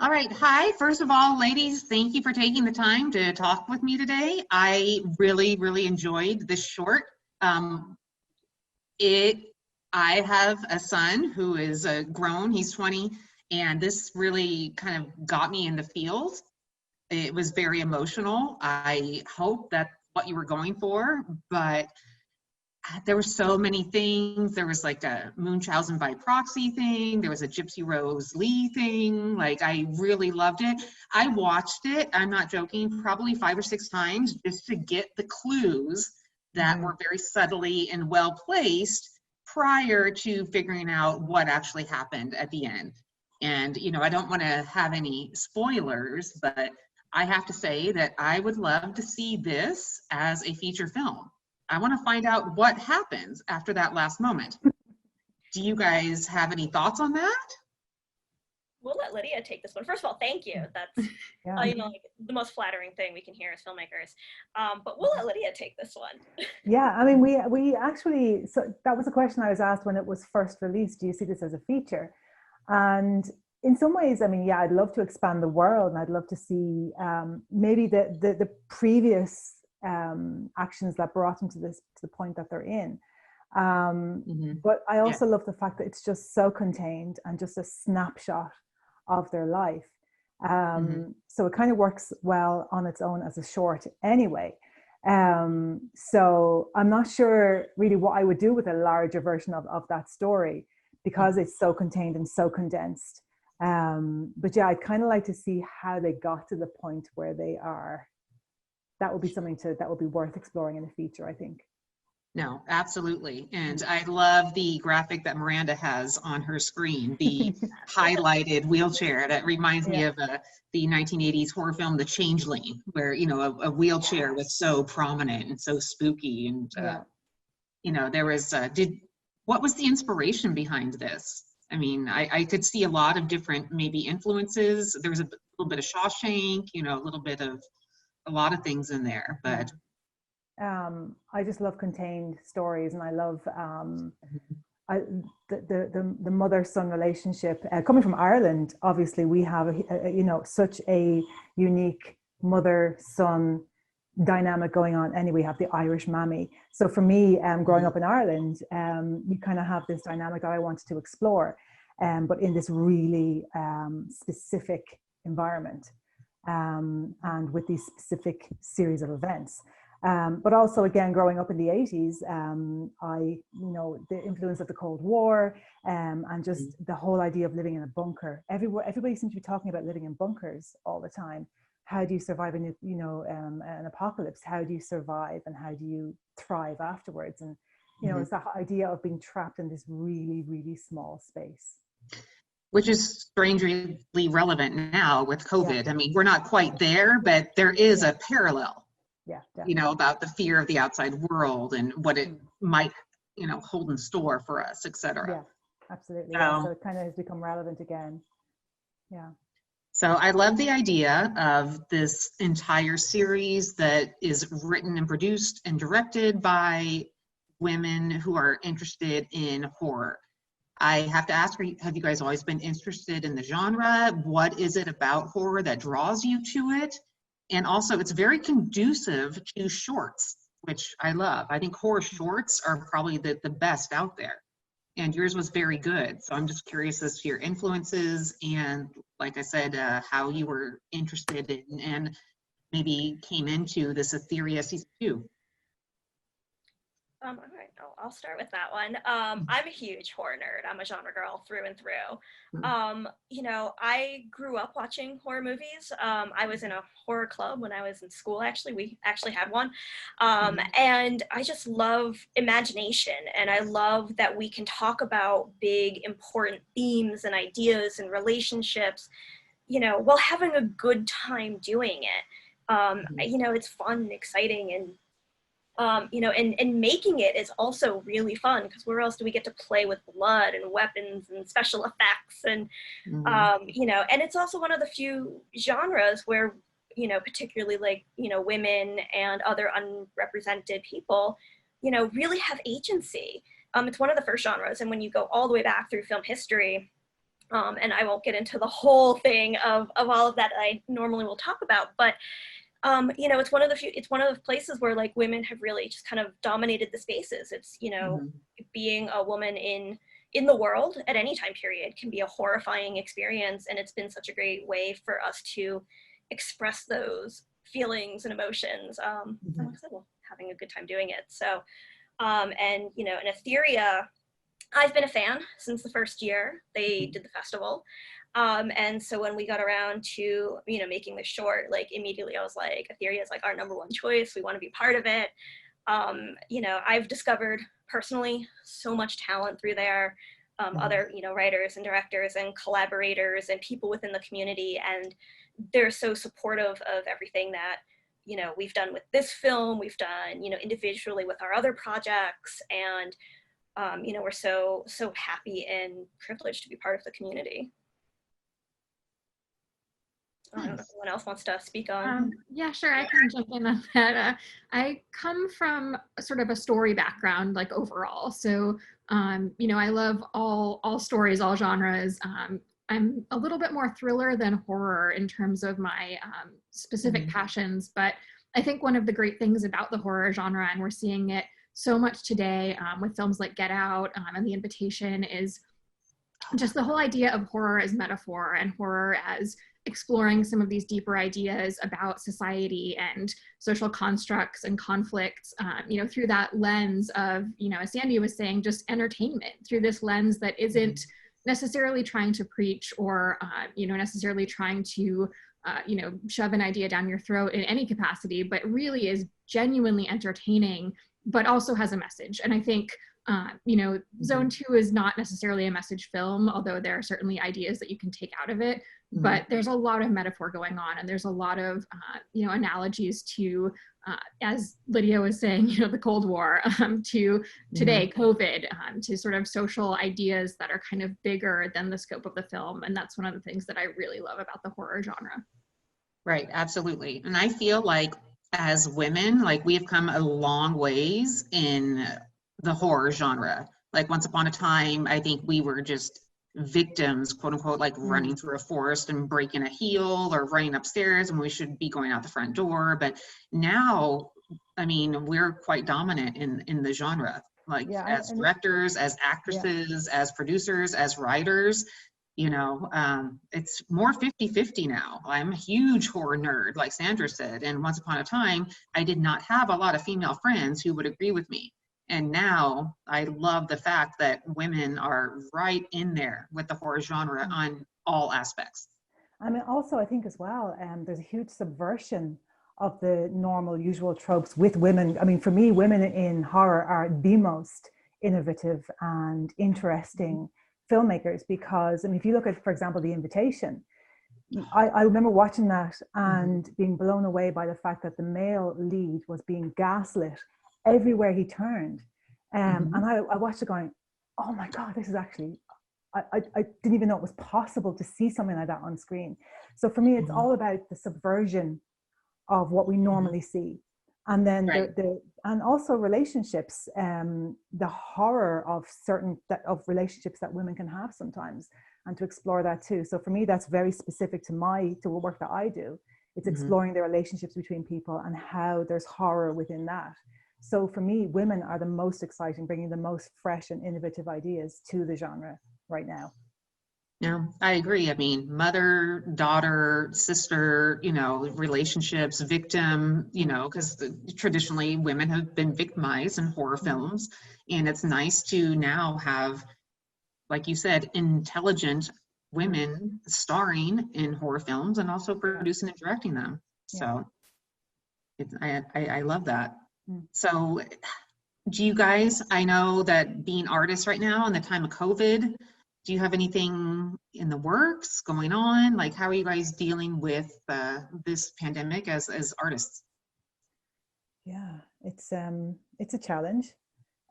All right. Hi. First of all, ladies, thank you for taking the time to talk with me today. I really, really enjoyed this short. Um, it. I have a son who is grown. He's 20, and this really kind of got me in the field. It was very emotional. I hope that's what you were going for, but there were so many things. There was like a Munchausen by proxy thing. There was a Gypsy Rose Lee thing. Like, I really loved it. I watched it, I'm not joking, probably 5 or 6 times just to get the clues that were very subtly and well placed prior to figuring out what actually happened at the end. And, I don't want to have any spoilers, but I have to say that I would love to see this as a feature film. I want to find out what happens after that last moment. Do you guys have any thoughts on that? We'll let Lydia take this one. First of all, thank you. That's like the most flattering thing we can hear as filmmakers. But we'll let Lydia take this one. Yeah, I mean, we actually, so that was a question I was asked when it was first released. Do you see this as a feature? And in some ways, I mean, yeah, I'd love to expand the world, and I'd love to see maybe the previous actions that brought them to the point that they're in. But I also love the fact that it's just so contained and just a snapshot of their life. So it kind of works well on its own as a short anyway. So I'm not sure really what I would do with a larger version of that story, because it's so contained and so condensed. But yeah, I'd kind of like to see how they got to the point where they are. That would be something that would be worth exploring in a feature, I think. No, absolutely. And I love the graphic that Miranda has on her screen, the highlighted wheelchair. That reminds me of the 1980s horror film, The Changeling, where, a wheelchair was so prominent and so spooky. And, there was, what was the inspiration behind this? I mean, I could see a lot of different maybe influences. There was a little bit of Shawshank, a lot of things in there, but I just love contained stories, and I love the mother-son relationship. Coming from Ireland, obviously we have such a unique mother-son dynamic going on. And we have the Irish mammy. So for me, growing up in Ireland, you kind of have this dynamic that I wanted to explore, but in this really specific environment. And with these specific series of events. But also, again, growing up in the 80s, the influence of the Cold War, and just the whole idea of living in a bunker. Everybody seems to be talking about living in bunkers all the time. How do you survive an apocalypse? How do you survive, and how do you thrive afterwards? And, it's that idea of being trapped in this really, really small space. Which is strangely relevant now with COVID. Yeah. I mean, we're not quite there, but there is a parallel, about the fear of the outside world and what it might, hold in store for us, et cetera. Yeah, absolutely. So it kind of has become relevant again. Yeah. So I love the idea of this entire series that is written and produced and directed by women who are interested in horror. I have to ask, have you guys always been interested in the genre? What is it about horror that draws you to it? And also, it's very conducive to shorts, which I love. I think horror shorts are probably the best out there. And yours was very good. So I'm just curious as to your influences and, like I said, how you were interested in and maybe came into this Etheria season 2. All right, I'll start with that one. I'm a huge horror nerd. I'm a genre girl through and through. I grew up watching horror movies. I was in a horror club when I was in school, actually. We actually had one. And I just love imagination. And I love that we can talk about big, important themes and ideas and relationships, while having a good time doing it. It's fun and exciting, and and making it is also really fun, because where else do we get to play with blood and weapons and special effects, and and it's also one of the few genres where particularly like women and other unrepresented people really have agency. It's one of the first genres, and when you go all the way back through film history, And I won't get into the whole thing of all of that I normally will talk about, but you know, it's one of the places where like women have really just kind of dominated the spaces. It's, you know, being a woman in the world at any time period can be a horrifying experience, and it's been such a great way for us to express those feelings and emotions. And like I said, well, having a good time doing it. So, and you know, in Etheria, I've been a fan since the first year they did the festival. And so when we got around to, you know, making the short, like immediately I was like, Etheria is like our number one choice. We want to be part of it. You know, I've discovered personally so much talent through there, other, you know, writers and directors and collaborators and people within the community. And they're so supportive of everything that, you know, we've done with this film, we've done, you know, individually with our other projects. And, you know, we're so happy and privileged to be part of the community. I don't know if anyone else wants to speak on. Yeah, sure, I can jump in on that. I come from sort of a story background, like overall. So, you know, I love all stories, all genres. I'm a little bit more thriller than horror in terms of my specific passions, but I think one of the great things about the horror genre, and we're seeing it so much today with films like Get Out and The Invitation, is just the whole idea of horror as metaphor and horror as exploring some of these deeper ideas about society and social constructs and conflicts, you know, through that lens of, you know, as Sandy was saying, just entertainment, through this lens that isn't necessarily trying to preach or, you know, necessarily trying to, you know, shove an idea down your throat in any capacity, but really is genuinely entertaining, but also has a message. And I think, you know, Zone 2 is not necessarily a message film, although there are certainly ideas that you can take out of it, but there's a lot of metaphor going on, and there's a lot of, you know, analogies to, as Lydia was saying, you know, the Cold War, to today, COVID, to sort of social ideas that are kind of bigger than the scope of the film. And that's one of the things that I really love about the horror genre. Right, absolutely. And I feel like as women, like we have come a long ways in the horror genre. Like once upon a time, I think we were just victims, quote unquote, like running through a forest and breaking a heel or running upstairs when we should be going out the front door. But now, I mean, we're quite dominant in the genre, like as directors, as actresses, as producers, as writers. You know, it's more 50-50 now. I'm a huge horror nerd, like Sandra said, and once upon a time, I did not have a lot of female friends who would agree with me. And now I love the fact that women are right in there with the horror genre on all aspects. I mean, also, I think as well, there's a huge subversion of the normal, usual tropes with women. I mean, for me, women in horror are the most innovative and interesting filmmakers, because, I mean, if you look at, for example, The Invitation, I remember watching that and being blown away by the fact that the male lead was being gaslit everywhere he turned. And I watched it going, oh my God, this is actually, I didn't even know it was possible to see something like that on screen. So for me, it's all about the subversion of what we normally see. And then and also relationships, the horror of of relationships that women can have sometimes, and to explore that too. So for me, that's very specific to the work that I do. It's exploring the relationships between people and how there's horror within that. So for me, women are the most exciting, bringing the most fresh and innovative ideas to the genre right now. Yeah, I agree. I mean, mother, daughter, sister, you know, relationships, victim, you know, because traditionally women have been victimized in horror films. And it's nice to now have, like you said, intelligent women starring in horror films and also producing and directing them. So I love that. So do you guys, I know that being artists right now in the time of COVID, do you have anything in the works going on? Like, how are you guys dealing with this pandemic as artists? Yeah, it's a challenge.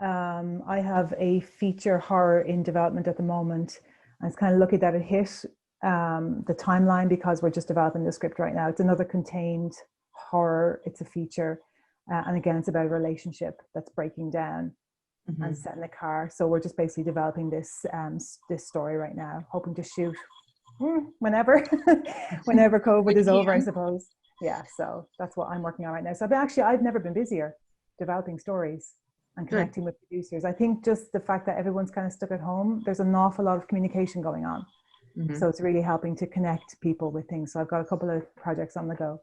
I have a feature horror in development at the moment. And it's kind of lucky that it hit the timeline, because we're just developing the script right now. It's another contained horror. It's a feature. And again, it's about a relationship that's breaking down. and set in the car. So we're just basically developing this this story right now, hoping to shoot whenever whenever COVID is over, I suppose. Yeah, so that's what I'm working on right now. So I've never been busier developing stories and connecting with producers. I think just the fact that everyone's kind of stuck at home, there's an awful lot of communication going on. So it's really helping to connect people with things. So I've got a couple of projects on the go.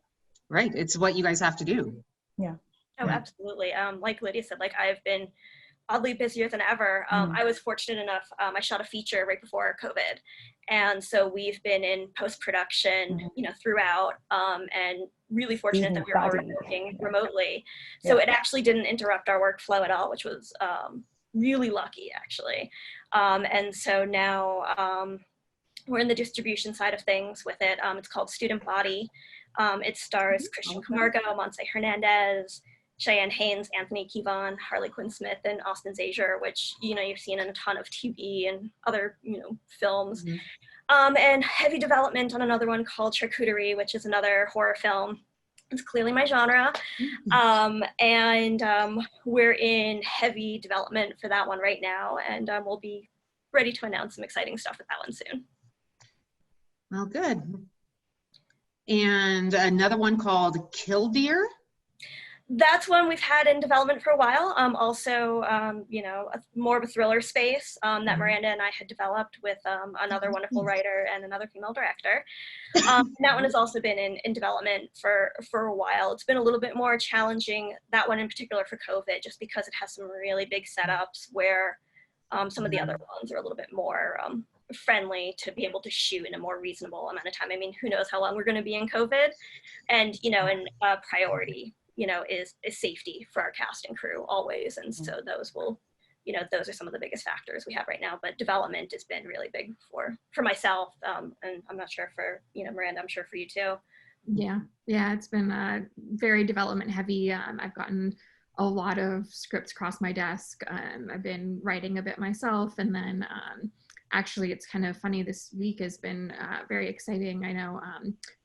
Right. It's what you guys have to do. Yeah. Oh, absolutely. Like Lydia said, like I've been oddly busier than ever. I was fortunate enough, I shot a feature right before COVID. And so we've been in post-production, throughout, and really fortunate that we were already working remotely. So it actually didn't interrupt our workflow at all, which was really lucky, actually. And so now we're in the distribution side of things with it. It's called Student Body. It stars Christian Camargo, Montse Hernandez, Cheyenne Haynes, Anthony Kivon, Harley Quinn Smith, and Austin Zazier, which, you've seen in a ton of TV and other, films. And heavy development on another one called Charcuterie, which is another horror film. It's clearly my genre. And we're in heavy development for that one right now. And we'll be ready to announce some exciting stuff with that one soon. Well, good. And another one called Killdeer. That's one we've had in development for a while. Also, more of a thriller space that Miranda and I had developed with another wonderful writer and another female director. That one has also been in development for a while. It's been a little bit more challenging, that one in particular for COVID, just because it has some really big setups where some of the other ones are a little bit more friendly to be able to shoot in a more reasonable amount of time. I mean, who knows how long we're going to be in COVID, and priority is safety for our cast and crew always. And so those will, those are some of the biggest factors we have right now. But development has been really big for myself. And I'm not sure for, Miranda, I'm sure for you too. Yeah, it's been very development heavy. I've gotten a lot of scripts across my desk. I've been writing a bit myself, and then actually, it's kind of funny, this week has been very exciting. I know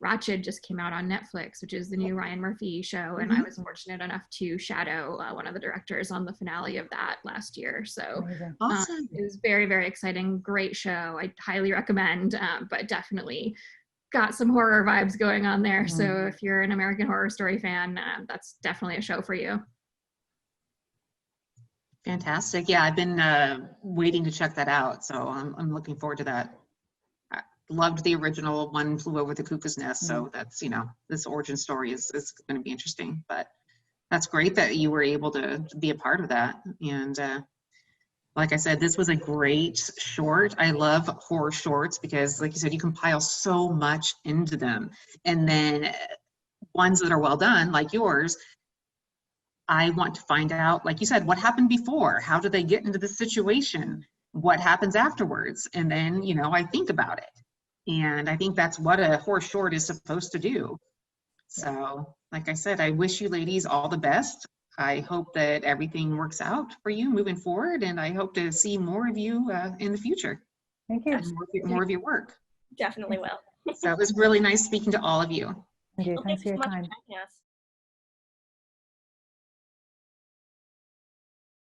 Ratched just came out on Netflix, which is the new Ryan Murphy show, and I was fortunate enough to shadow one of the directors on the finale of that last year. So Awesome. It was very, very exciting. Great show. I highly recommend, but definitely got some horror vibes going on there. So if you're an American Horror Story fan, that's definitely a show for you. Fantastic. Yeah, I've been waiting to check that out, so I'm looking forward to that. I loved the original One Flew Over the Cuckoo's Nest, so that's, this origin story is going to be interesting. But that's great that you were able to be a part of that. And like I said, this was a great short. I love horror shorts because, like you said, you compile so much into them. And then ones that are well done, like yours, I want to find out, like you said, what happened before? How did they get into the situation? What happens afterwards? And then, I think about it. And I think that's what a horror short is supposed to do. So, like I said, I wish you ladies all the best. I hope that everything works out for you moving forward. And I hope to see more of you in the future. Thank you. More of your work. Definitely will. So it was really nice speaking to all of you. Thank you. Well, Thanks for your so much time. for joining us.